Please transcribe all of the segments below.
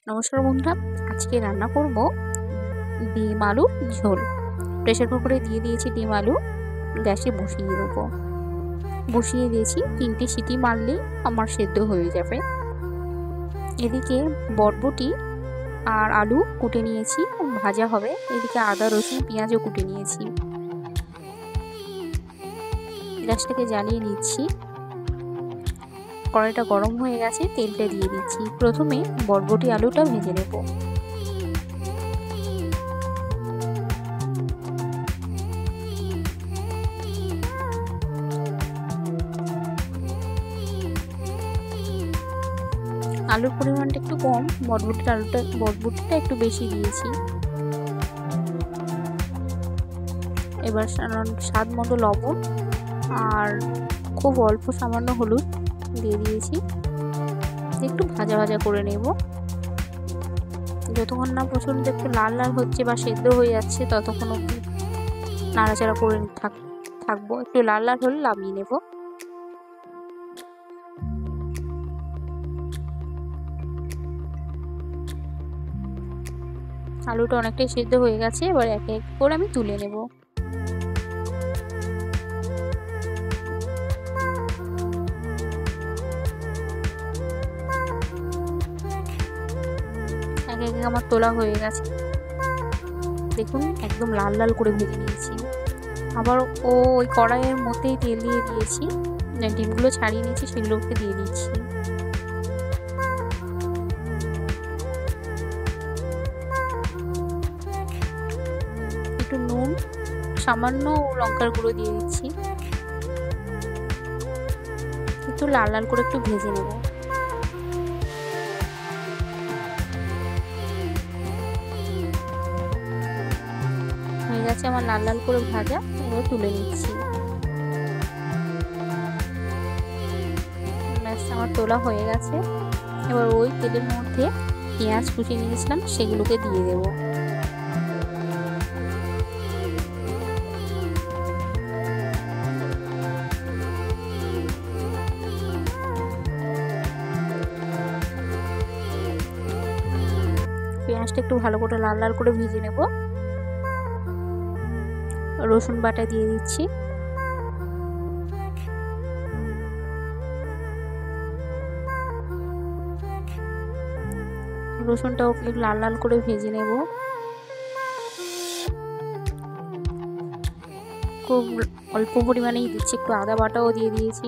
নমস্কার বন্ধুরা, আজকে রান্না করব ডিম আলু ঝোল। প্রেসার কুকারে দিয়ে দিয়েছি ডিম আলু, গ্যাসে বসিয়ে দেবো। বসিয়ে দিয়েছি, 3টে সিটি মারলেই আমার সেদ্ধ হয়ে যাবে। এদিকে বরবটি আর আলু কুটে নিয়েছি, ভাজা হবে। এদিকে আদা রসুন পেঁয়াজও কুটে নিয়েছি। গ্যাসটাকে জ্বালিয়ে নিচ্ছি। কড়াইটা গরম হয়ে গেছে, তেলটা দিয়ে দিচ্ছি। প্রথমে বরবটি আলুটা ভেজে নেব। আলুর পরিমাণটা একটু কম, বরবটিটা একটু বেশি দিয়েছি। এবার স্বাদ মতো লবণ আর খুব অল্প সামান্য হলুদ দিয়ে দিয়েছি। একটু ভাজা ভাজা করে নেব। যতক্ষণ না পর্যন্ত একটু লাল লাল হচ্ছে বা সেদ্ধ হয়ে যাচ্ছে ততক্ষণ অবধি নাড়াচাড়া করে থাকবো। একটু লাল লাল হলে নামিয়ে নেব। আলুটা অনেকটাই সেদ্ধ হয়ে গেছে, এবার এক এক করে আমি তুলে নেব। এক এক আমার তোলা হয়ে গেছে। দেখুন একদম লাল লাল করে ভেজে নিয়েছি। আবার ওই কড়াইয়ের মধ্যেই তেল দিয়ে দিয়েছি, ডিমগুলো ছাড়িয়ে নিয়েছি, সেগুলোকে দিয়ে দিচ্ছি। একটু নুন, সামান্য লঙ্কার গুঁড়ো দিয়ে দিচ্ছি। একটু লাল লাল করে একটু ভেজে নেব। হয়ে গেছে আমার লাল লাল করে ভাজা, এবার তুলে নিচ্ছি। ব্যাস আমার তোলা হয়ে গেছে। এবার ওই তেলের মধ্যে পেঁয়াজ কুচিয়ে নিয়েছিলাম, সেগুলোকে দিয়ে দেব। পেঁয়াজটা একটু ভালো করে লাল লাল করে ভেজে নেব। রসুন বাটা দিয়ে দিচ্ছি। রসুনটাও একটু লাল লাল করে ভেজে নেব। খুব অল্প পরিমাণেই দিচ্ছি, একটু আদা বাটাও দিয়ে দিয়েছি।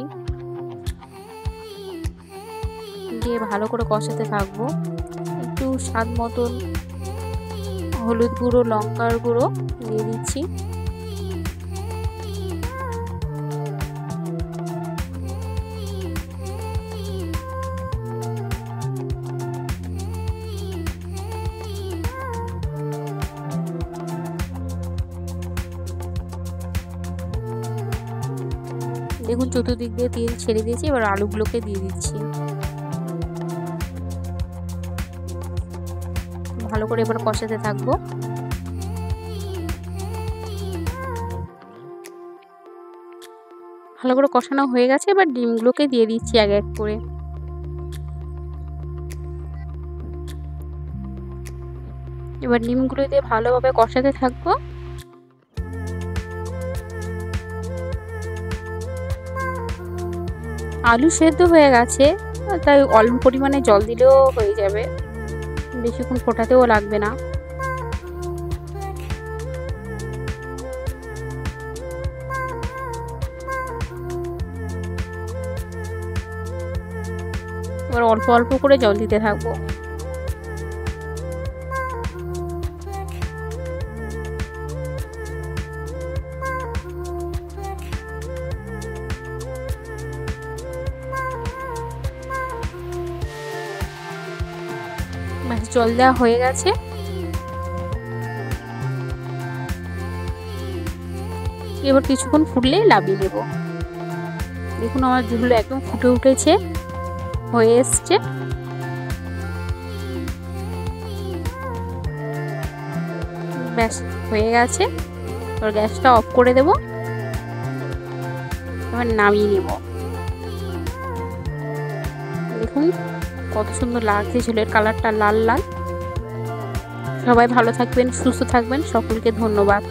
দিয়ে ভালো করে কষাতে থাকবো। একটু স্বাদ মতন হলুদ গুঁড়ো, লঙ্কার গুঁড়ো দিয়ে দিচ্ছি। দেখুন চতুর্দিক দিয়ে তেল ছেড়ে দিয়েছি, এবার আলুগুলোকে দিয়ে দিচ্ছি। ভালো করে এবার কষাতে থাকবো। ভালো করে কষানো হয়ে গেছে, এবার ডিমগুলোকে দিয়ে দিচ্ছি এক এক করে। এবার ডিমগুলো দিয়ে ভালোভাবে কষাতে থাকবো। আলু সেদ্ধ হয়ে গেছে, তাই অল্প পরিমাণে জল দিলেও হয়ে যাবে, বেশিক্ষণ ফোটাতেও লাগবে না। এবার অল্প অল্প করে জল দিতে থাকবো। ব্যাস জল দেওয়া হয়ে গেছে। এবার কিছুক্ষণ ফুটলেই নামিয়ে দেব। দেখুন আমার ঝোল একদম ফুটে উঠেছে, হয়ে এসছে। ব্যাস হয়ে গেছে। এবার গ্যাসটা অফ করে দেব। এবার নামিয়ে নেব। দেখুন কত সুন্দর লাগছে, ঝোলের কালারটা লাল লাল। সবাই ভালো থাকবেন, সুস্থ থাকবেন, সকলকে ধন্যবাদ।